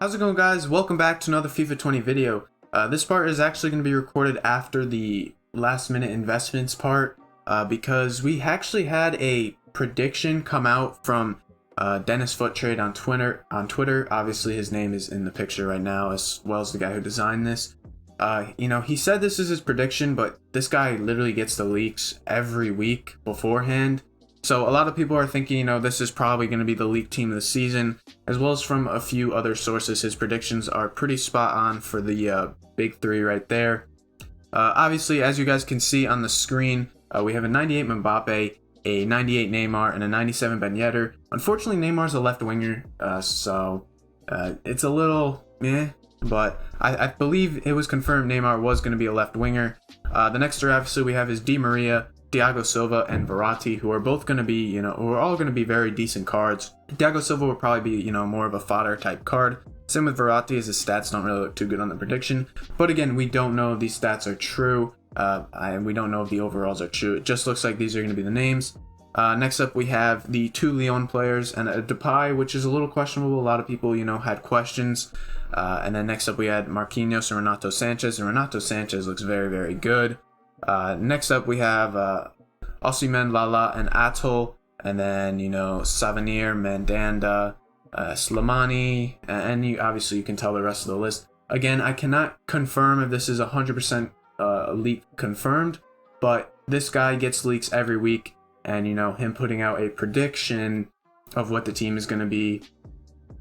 How's it going, guys? Welcome back to another FIFA 20 video. This part is actually going to be recorded after the last minute investments part because we actually had a prediction come out from Dennis Foot Trade on Twitter. Obviously his name is in the picture right now, as well as the guy who designed this. He said this is his prediction, but this guy literally gets the leaks every week beforehand. So a lot of people are thinking, this is probably going to be the league team of the season, as well as from a few other sources. His predictions are pretty spot on for the big three right there. Obviously, as you guys can see on the screen, we have a 98 Mbappe, a 98 Neymar, and a 97 Ben Yedder. Unfortunately, Neymar's a left winger, so it's a little meh, but I believe it was confirmed Neymar was going to be a left winger. The next three, obviously, we have is Di Maria, Tiago Silva, and Verratti, who are both going to be, who are all going to be very decent cards. Tiago Silva will probably be, more of a fodder type card. Same with Verratti, as his stats don't really look too good on the prediction. But again, we don't know if these stats are true, and we don't know if the overalls are true. It just looks like these are going to be the names. Next up, we have the two Lyon players and a Depay, which is a little questionable. A lot of people, had questions. And then next up, we had Marquinhos and Renato Sanchez, and Renato Sanchez looks very, very good. Next up, we have Osimhen, Lala, and Atoll, and then Savanir, Mandanda, Slimani, and obviously you can tell the rest of the list. Again, I cannot confirm if this is 100% leak confirmed, but this guy gets leaks every week, and him putting out a prediction of what the team is going to be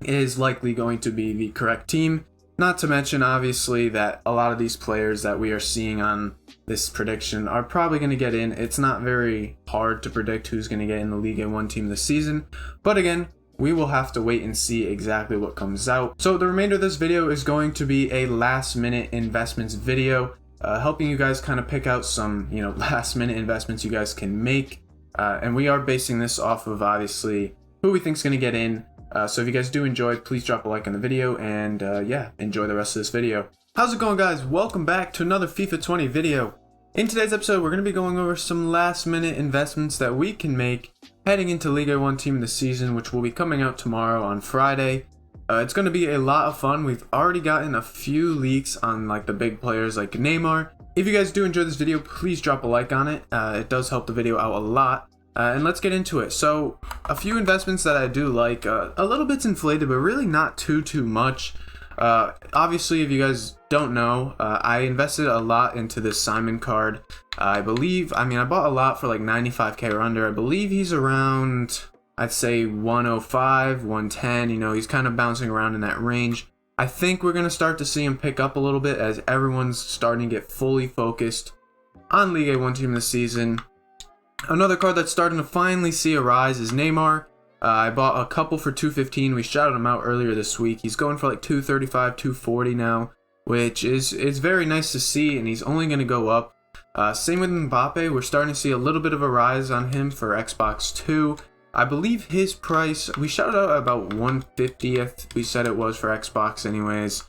is likely going to be the correct team. Not to mention, obviously, that a lot of these players that we are seeing on this prediction are probably going to get in. It's not very hard to predict who's going to get in the Ligue 1 team this season. But again, we will have to wait and see exactly what comes out. So the remainder of this video is going to be a last-minute investments video, helping you guys kind of pick out some, last-minute investments you guys can make. And we are basing this off of, obviously, who we think is going to get in. So if you guys do enjoy, please drop a like on the video, and enjoy the rest of this video. How's it going, guys? Welcome back to another FIFA 20 video. In today's episode, we're going to be going over some last minute investments that we can make heading into Ligue 1 team of the season, which will be coming out tomorrow on Friday. It's going to be a lot of fun. We've already gotten a few leaks on the big players like Neymar. If you guys do enjoy this video, please drop a like on it. It does help the video out a lot. And let's get into it. So a few investments that I do like, a little bit's inflated, but really not too much. Obviously, if you guys don't know, I invested a lot into this Simon card. I bought a lot for like 95k or under. I believe he's around, I'd say 105, 110. He's kind of bouncing around in that range. I think we're going to start to see him pick up a little bit as everyone's starting to get fully focused on Ligue 1 team this season. Another card that's starting to finally see a rise is Neymar. I bought a couple for 215. We shouted him out earlier this week. He's going for like 235, 240 now, which is very nice to see, and he's only going to go up. Same with Mbappe. We're starting to see a little bit of a rise on him for Xbox 2. I believe his price, we shouted out about 150th. We said it was for Xbox anyways.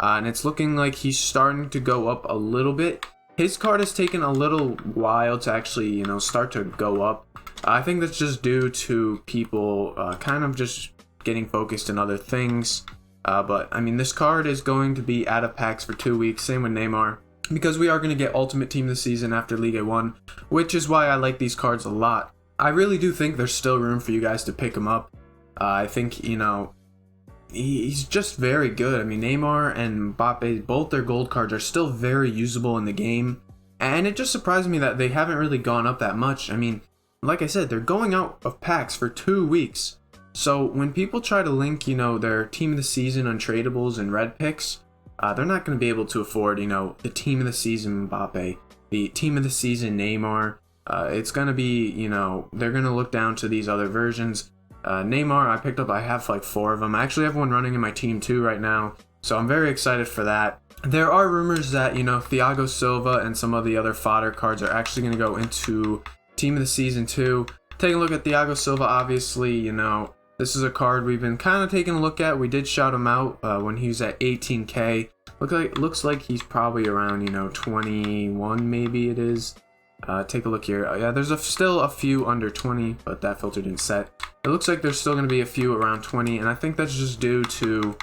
And it's looking like he's starting to go up a little bit. His card has taken a little while to actually, start to go up. I think that's just due to people kind of just getting focused in other things. But this card is going to be out of packs for 2 weeks. Same with Neymar, because we are going to get Ultimate Team this season after Ligue 1, which is why I like these cards a lot. I really do think there's still room for you guys to pick him up. I think, he's just very good. Neymar and Mbappe, both their gold cards are still very usable in the game. And it just surprised me that they haven't really gone up that much. Like I said, they're going out of packs for 2 weeks. So when people try to link, their team of the season untradables and red picks, they're not going to be able to afford, the team of the season Mbappe, the team of the season Neymar. It's going to be, they're going to look down to these other versions. Neymar, I have like 4 of them. I actually have one running in my team too right now, so I'm very excited for that. There are rumors that, Tiago Silva and some of the other fodder cards are actually going to go into team of the season too. Taking a look at Tiago Silva, obviously, this is a card we've been kind of taking a look at. We did shout him out when he was at 18k. Looks like he's probably around, 21 maybe it is. Take a look here. Yeah, there's still a few under 20, but that filter didn't set. It looks like there's still going to be a few around 20, and I think that's just due to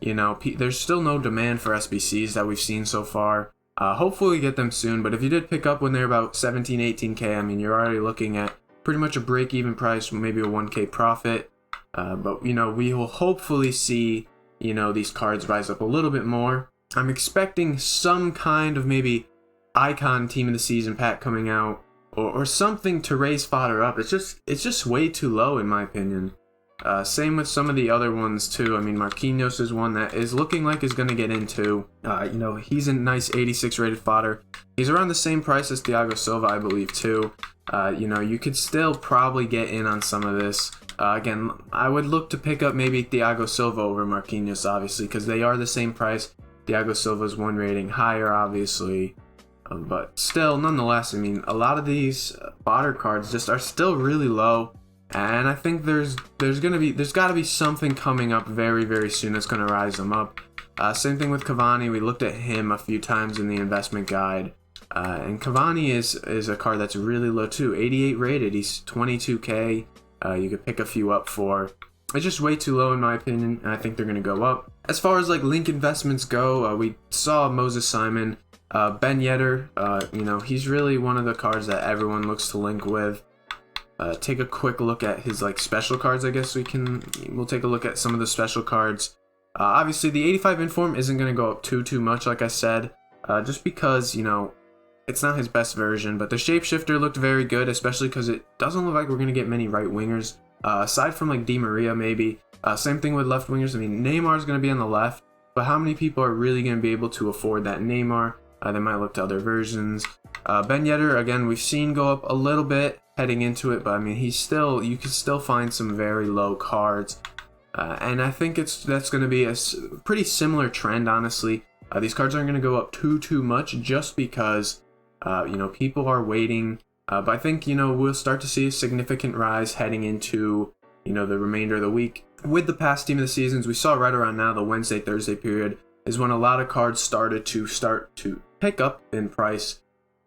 there's still no demand for SBCs that we've seen so far. Hopefully we get them soon, but if you did pick up when they're about 17, 18K, I mean, you're already looking at pretty much a break-even price, maybe a 1K profit. But we will hopefully see, these cards rise up a little bit more. I'm expecting some kind of maybe icon team of the season pack coming out, or something to raise fodder up. It's just way too low in my opinion. Same with some of the other ones too. I mean, Marquinhos is one that is looking like is going to get into. He's a nice 86 rated fodder. He's around the same price as Tiago Silva, I believe too. You could still probably get in on some of this. Again, I would look to pick up maybe Tiago Silva over Marquinhos, obviously, because they are the same price. Tiago Silva's one rating higher, obviously. But still, nonetheless, I mean, a lot of these fodder cards just are still really low. And I think there's got to be something coming up very, very soon that's going to rise them up. Same thing with Cavani. We looked at him a few times in the investment guide. And Cavani is a card that's really low too. 88 rated. He's 22K. You could pick a few up for. It's just way too low in my opinion, and I think they're going to go up. As far as like link investments go, we saw Moses Simon. Ben Yedder, he's really one of the cards that everyone looks to link with. Take a quick look at his like special cards. I guess we'll take a look at some of the special cards. Obviously the 85 inform isn't going to go up too much, like I said, just because it's not his best version. But the shapeshifter looked very good, especially because it doesn't look like we're going to get many right wingers aside from like Di Maria maybe. Same thing with left wingers. I mean, Neymar is going to be on the left, but how many people are really going to be able to afford that Neymar? They might look to other versions. Ben Yedder, again, we've seen go up a little bit heading into it, but I mean, you can still find some very low cards. And I think that's going to be a pretty similar trend, honestly. These cards aren't going to go up too much just because, people are waiting. But I think, we'll start to see a significant rise heading into, the remainder of the week. With the past team of the seasons, we saw right around now, the Wednesday, Thursday period is when a lot of cards started to pick up in price,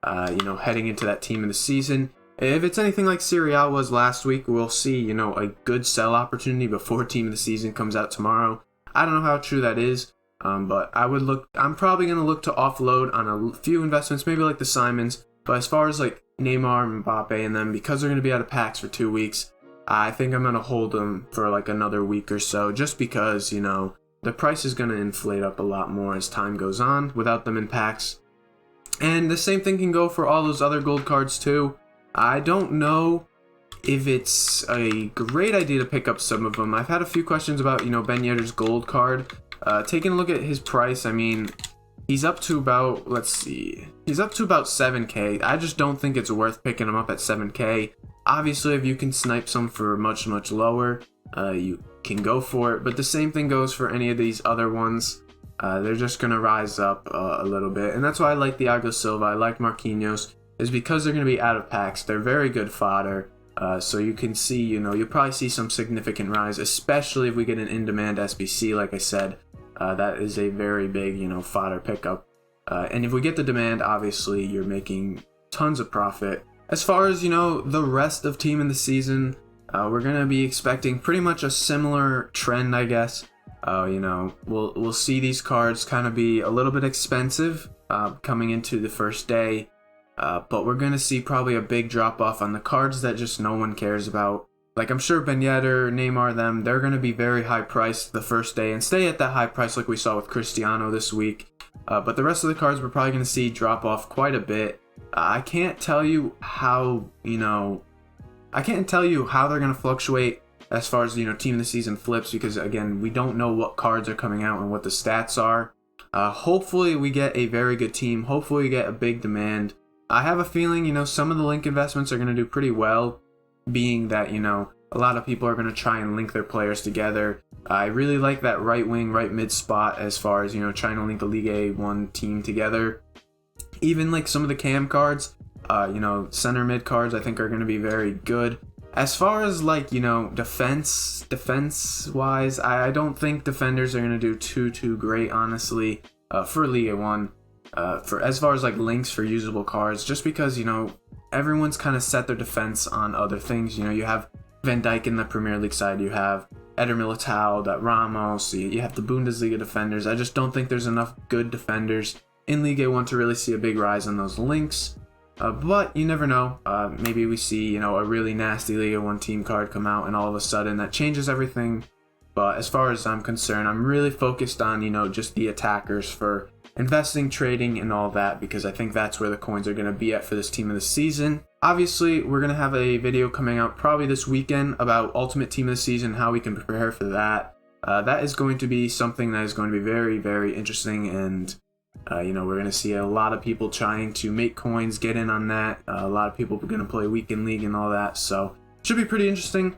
heading into that team of the season. If it's anything like Serial was last week, we'll see, a good sell opportunity before team of the season comes out tomorrow. I don't know how true that is, but I'm probably going to look to offload on a few investments, maybe like the Simons. But as far as like Neymar, Mbappe, and them, because they're going to be out of packs for 2 weeks, I think I'm going to hold them for like another week or so, just because, the price is going to inflate up a lot more as time goes on without them in packs. And the same thing can go for all those other gold cards too. I don't know if it's a great idea to pick up some of them. I've had a few questions about, Ben Yedder's gold card. Taking a look at his price, I mean, he's up to about, he's up to about 7K. I just don't think it's worth picking him up at 7K. Obviously, if you can snipe some for much lower, you can go for it. But the same thing goes for any of these other ones. They're just going to rise up a little bit. And that's why I like Tiago Silva, I like Marquinhos, is because they're going to be out of packs. They're very good fodder. So you can see, you'll probably see some significant rise, especially if we get an in-demand SBC, like I said. That is a very big, fodder pickup. And if we get the demand, obviously, you're making tons of profit. As far as, the rest of team in the season, we're going to be expecting pretty much a similar trend, I guess. We'll see these cards kind of be a little bit expensive coming into the first day. But we're going to see probably a big drop off on the cards that just no one cares about. Like, I'm sure Ben Yedder, Neymar, they're going to be very high priced the first day and stay at that high price like we saw with Cristiano this week. But the rest of the cards we're probably going to see drop off quite a bit. I can't tell you how, they're going to fluctuate as far as, team of the season flips, because again, we don't know what cards are coming out and what the stats are. Hopefully we get a very good team. Hopefully we get a big demand. I have a feeling, some of the link investments are going to do pretty well, being that, a lot of people are going to try and link their players together. I really like that right wing, right mid spot as far as, trying to link the Ligue A1 team together. Even like some of the cam cards, center mid cards, I think are going to be very good. As far as like, defense wise, I don't think defenders are going to do too great, honestly, for Ligue 1. For as far as like links for usable cards, just because everyone's kind of set their defense on other things. You have Van Dijk in the Premier League side, you have Eder Militao, that Ramos, you have the Bundesliga defenders. I just don't think there's enough good defenders in Ligue 1 to really see a big rise on those links. But you never know. Maybe we see, a really nasty Ligue 1 team card come out, and all of a sudden that changes everything. But as far as I'm concerned, I'm really focused on, just the attackers for investing, trading, and all that, because I think that's where the coins are going to be at for this team of the season. Obviously, we're going to have a video coming out probably this weekend about Ultimate Team of the Season, how we can prepare for that. That is going to be something that is going to be very, very interesting, and we're going to see a lot of people trying to make coins, get in on that. A lot of people are going to play Weekend League and all that, so it should be pretty interesting.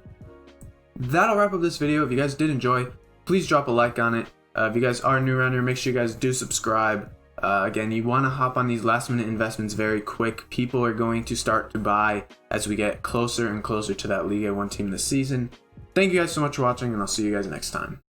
That'll wrap up this video. If you guys did enjoy, please drop a like on it. If you guys are new around here, make sure you guys do subscribe. Again, you want to hop on these last minute investments very quick. People are going to start to buy as we get closer and closer to that Ligue 1 team this season. Thank you guys so much for watching, and I'll see you guys next time.